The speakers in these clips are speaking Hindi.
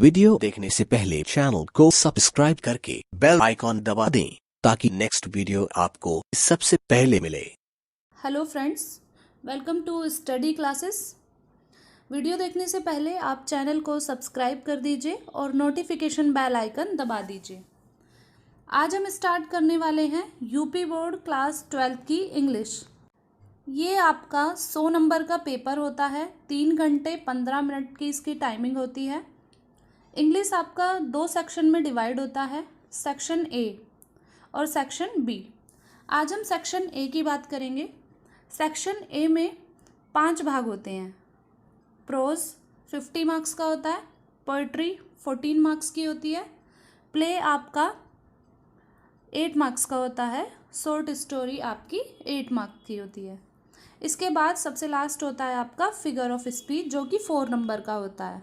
वीडियो देखने से पहले चैनल को सब्सक्राइब करके बेल आइकॉन दबा दें ताकि नेक्स्ट वीडियो आपको सबसे पहले मिले। Hello friends, welcome to study classes. Video देखने से पहले आप चैनल को सब्सक्राइब कर दीजिए और नोटिफिकेशन बेल आइकन दबा दीजिए। आज हम स्टार्ट करने वाले हैं यूपी बोर्ड क्लास 12 की इंग्लिश। ये आपका 100 नंबर का पेपर होता है। 3 घंटे 15 मिनट की इसकी टाइमिंग होती है। इंग्लिश आपका 2 सेक्शन में डिवाइड होता है, सेक्शन ए और सेक्शन बी। आज हम सेक्शन ए की बात करेंगे। सेक्शन ए में 5 भाग होते हैं। प्रोज 50 मार्क्स का होता है, पोइट्री 14 मार्क्स की होती है, प्ले आपका 8 मार्क्स का होता है, शॉर्ट स्टोरी आपकी 8 मार्क्स की होती है। इसके बाद सबसे लास्ट होता है आपका फिगर ऑफ स्पीच जो कि 4 नंबर का होता है।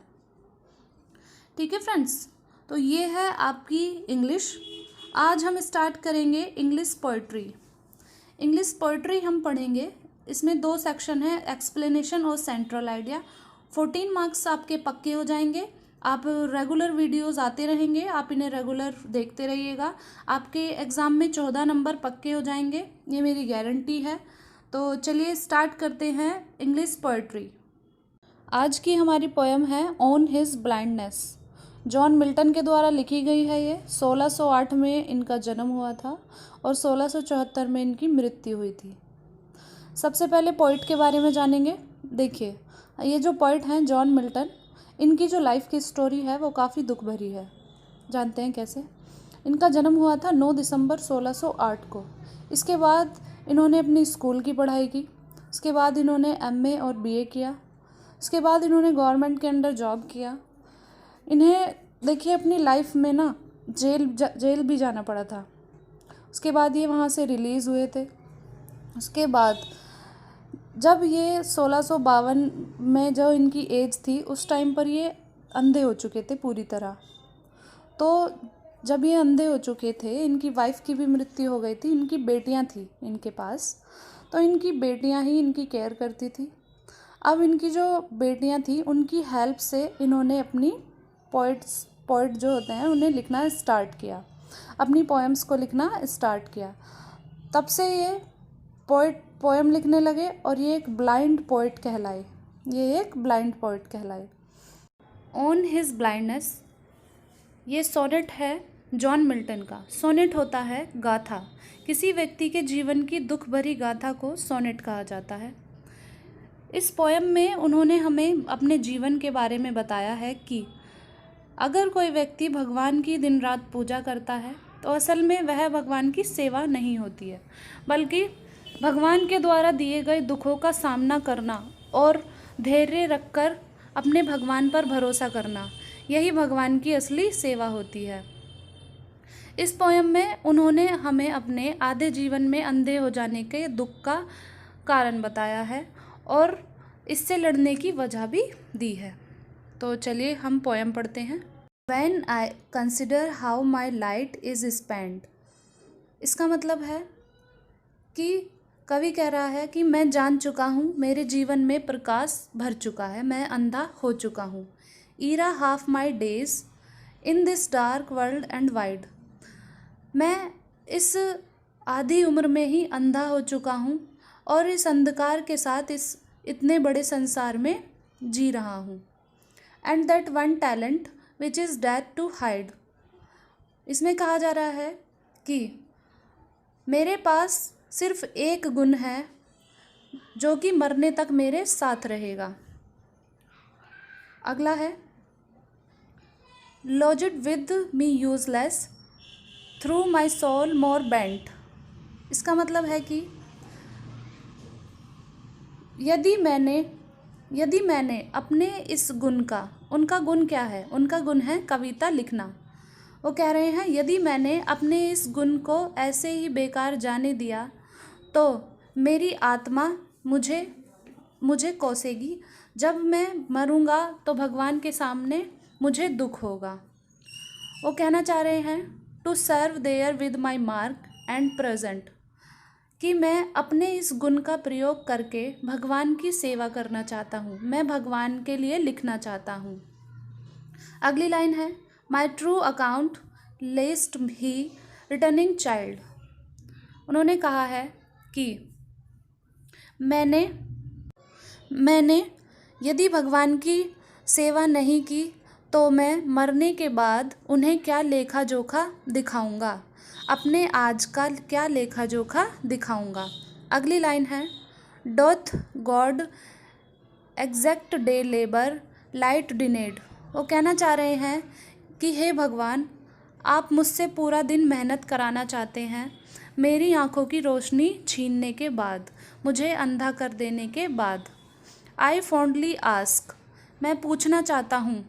ठीक है फ्रेंड्स, तो ये है आपकी इंग्लिश। आज हम स्टार्ट करेंगे इंग्लिश पोइट्री। इंग्लिश पोइट्री हम पढ़ेंगे। इसमें 2 सेक्शन है, एक्सप्लेनेशन और सेंट्रल आइडिया। 14 मार्क्स आपके पक्के हो जाएंगे। आप रेगुलर वीडियोस आते रहेंगे, आप इन्हें रेगुलर देखते रहिएगा। आपके एग्ज़ाम में 14 नंबर पक्के हो जाएंगे, ये मेरी गारंटी है। तो चलिए स्टार्ट करते हैं इंग्लिश पोइट्री। आज की हमारी पोएम है on his blindness. John Milton के द्वारा लिखी गई है। ये 1608 में इनका जन्म हुआ था और 1674 में इनकी मृत्यु हुई थी। सबसे पहले पोइट के बारे में जानेंगे। देखिए, ये जो पोइट हैं जॉन मिल्टन, इनकी जो लाइफ की स्टोरी है वो काफ़ी दुख भरी है। जानते हैं कैसे? इनका जन्म हुआ था 9 दिसंबर 1608 को। इसके बाद इन्होंने अपनी स्कूल की पढ़ाई की। उसके बाद इन्होंने एमए और बीए किया। उसके बाद इन्होंने गवर्नमेंट के अंडर जॉब किया। इन्हें देखिए अपनी लाइफ में ना जेल भी जाना पड़ा था। उसके बाद ये वहाँ से रिलीज़ हुए थे। उसके बाद जब ये 1652 में जो इनकी एज थी उस टाइम पर ये अंधे हो चुके थे पूरी तरह। तो जब ये अंधे हो चुके थे, इनकी वाइफ की भी मृत्यु हो गई थी। इनकी बेटियां थी इनके पास, तो इनकी बेटियां ही इनकी केयर करती थी। अब इनकी जो बेटियां थी उनकी हेल्प से इन्होंने अपनी पोइट जो होते हैं उन्हें लिखना स्टार्ट किया, अपनी पोएम्स को लिखना स्टार्ट किया। तब से ये पोएम लिखने लगे और ये एक ब्लाइंड पोइट कहलाए। ऑन हिज ब्लाइंडनेस, ये सोनेट है जॉन मिल्टन का। सोनेट होता है गाथा। किसी व्यक्ति के जीवन की दुख भरी गाथा को सोनेट कहा जाता है। इस पोएम में उन्होंने हमें अपने जीवन के बारे में बताया है कि अगर कोई व्यक्ति भगवान की दिन रात पूजा करता है तो असल में वह भगवान की सेवा नहीं होती है, बल्कि भगवान के द्वारा दिए गए दुखों का सामना करना और धैर्य रखकर अपने भगवान पर भरोसा करना, यही भगवान की असली सेवा होती है। इस पोएम में उन्होंने हमें अपने आधे जीवन में अंधे हो जाने के दुख का कारण बताया है और इससे लड़ने की वजह भी दी है। तो चलिए हम पोएम पढ़ते हैं। When I consider how my light is spent, इसका मतलब है कि कवि कह रहा है कि मैं जान चुका हूँ, मेरे जीवन में प्रकाश भर चुका है, मैं अंधा हो चुका हूँ। Era half my days in this dark world and wide, मैं इस आधी उम्र में ही अंधा हो चुका हूँ और इस अंधकार के साथ इस इतने बड़े संसार में जी रहा हूँ। And that one talent which is death to hide, इसमें कहा जा रहा है कि मेरे पास सिर्फ एक गुण है जो कि मरने तक मेरे साथ रहेगा। अगला है lodged with me useless through my soul more bent, इसका मतलब है कि यदि मैंने अपने इस गुण का, उनका गुण क्या है? उनका गुण है कविता लिखना। वो कह रहे हैं यदि मैंने अपने इस गुण को ऐसे ही बेकार जाने दिया तो मेरी आत्मा मुझे कोसेगी। जब मैं मरूंगा तो भगवान के सामने मुझे दुख होगा। वो कहना चाह रहे हैं to serve there with my mark and present, कि मैं अपने इस गुण का प्रयोग करके भगवान की सेवा करना चाहता हूँ, मैं भगवान के लिए लिखना चाहता हूँ। अगली लाइन है my true account list he returning child. उन्होंने कहा है कि मैंने यदि भगवान की सेवा नहीं की तो मैं मरने के बाद उन्हें क्या लेखा जोखा दिखाऊंगा, अपने आज का क्या लेखा जोखा दिखाऊंगा। अगली लाइन है doth God exact day labour light denied. वो कहना चाह रहे हैं कि हे भगवान, आप मुझसे पूरा दिन मेहनत कराना चाहते हैं, मेरी आँखों की रोशनी छीनने के बाद, मुझे अंधा कर देने के बाद। आई फॉन्डली आस्क, मैं पूछना चाहता हूँ,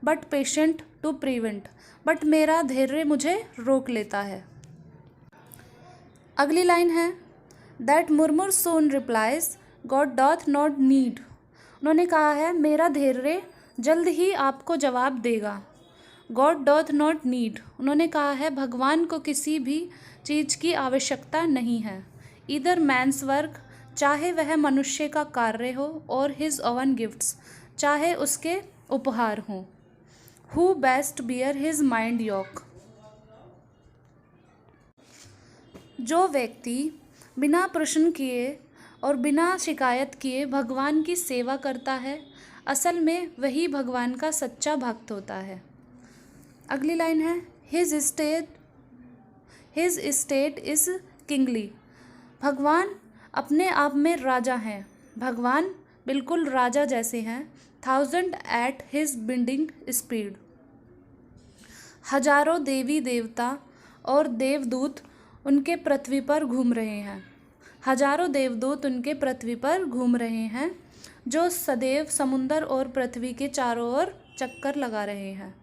but patience to prevent, but मेरा धैर्य मुझे रोक लेता है। अगली लाइन है that murmur soon replies God doth not need. उन्होंने कहा है मेरा धैर्य जल्द ही आपको जवाब देगा। गॉड डॉथ नॉट नीड, उन्होंने कहा है भगवान को किसी भी चीज़ की आवश्यकता नहीं है। ईदर मैन्स वर्क, चाहे वह मनुष्य का कार्य हो, और हिज ओवन गिफ्ट्स, चाहे उसके उपहार हों। Who best bear his mild yoke, जो व्यक्ति बिना प्रश्न किए और बिना शिकायत किए भगवान की सेवा करता है, असल में वही भगवान का सच्चा भक्त होता है। अगली लाइन है हिज स्टेट इज़ किंगली। भगवान अपने आप में राजा हैं, भगवान बिल्कुल राजा जैसे हैं। 1000 एट हिज बिंडिंग स्पीड, हजारों देवी देवता और देवदूत उनके पृथ्वी पर घूम रहे हैं। हजारों देवदूत उनके पृथ्वी पर घूम रहे हैं, जो सदैव समुंदर और पृथ्वी के चारों ओर चक्कर लगा रहे हैं।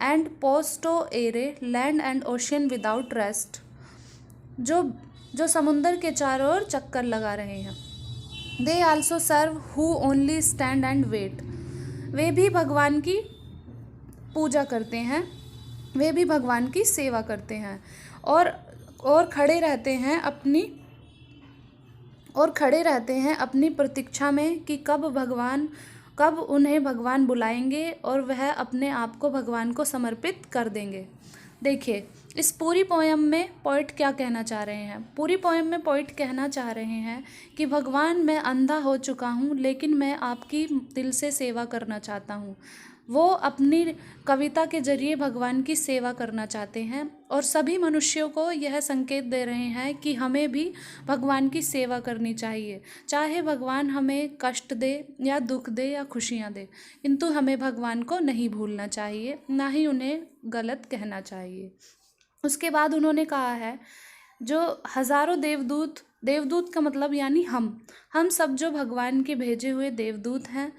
And post o'er land and ocean without rest, जो समुंदर के चारों ओर चक्कर लगा रहे हैं। They also serve who only stand and wait, वे भी भगवान की पूजा करते हैं, वे भी भगवान की सेवा करते हैं और खड़े रहते हैं अपनी प्रतीक्षा में कि कब उन्हें भगवान बुलाएंगे और वह अपने आप को भगवान को समर्पित कर देंगे। देखिए इस पूरी पोयम में पोइट क्या कहना चाह रहे हैं। पूरी पोयम में पोइट कहना चाह रहे हैं कि भगवान, मैं अंधा हो चुका हूँ, लेकिन मैं आपकी दिल से सेवा करना चाहता हूँ। वो अपनी कविता के जरिए भगवान की सेवा करना चाहते हैं और सभी मनुष्यों को यह संकेत दे रहे हैं कि हमें भी भगवान की सेवा करनी चाहिए, चाहे भगवान हमें कष्ट दे या दुख दे या खुशियाँ दे, किंतु हमें भगवान को नहीं भूलना चाहिए, ना ही उन्हें गलत कहना चाहिए। उसके बाद उन्होंने कहा है जो हजारों देवदूत का मतलब यानी हम सब जो भगवान के भेजे हुए देवदूत हैं,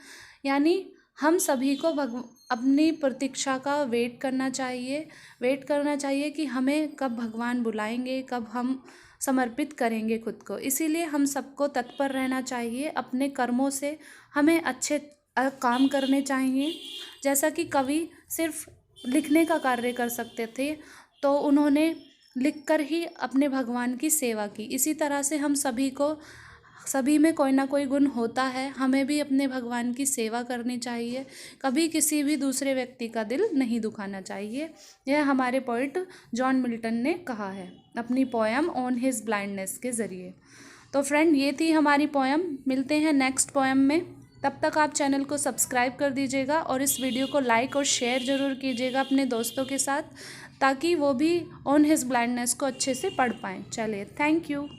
यानी हम सभी को अपनी प्रतीक्षा का वेट करना चाहिए कि हमें कब भगवान बुलाएंगे, कब हम समर्पित करेंगे खुद को। इसीलिए हम सबको तत्पर रहना चाहिए, अपने कर्मों से हमें अच्छे काम करने चाहिए। जैसा कि कवि सिर्फ लिखने का कार्य कर सकते थे, तो उन्होंने लिखकर ही अपने भगवान की सेवा की। इसी तरह से हम सभी में कोई ना कोई गुण होता है, हमें भी अपने भगवान की सेवा करनी चाहिए, कभी किसी भी दूसरे व्यक्ति का दिल नहीं दुखाना चाहिए। यह हमारे पोइट जॉन मिल्टन ने कहा है अपनी पोयम ऑन हिज ब्लाइंडनेस के ज़रिए। तो फ्रेंड, ये थी हमारी पोयम। मिलते हैं नेक्स्ट पोयम में, तब तक आप चैनल को सब्सक्राइब कर दीजिएगा और इस वीडियो को लाइक और शेयर ज़रूर कीजिएगा अपने दोस्तों के साथ, ताकि वो भी ऑन हिज ब्लाइंडनेस को अच्छे से पढ़ पाएँ। चलिए, थैंक यू।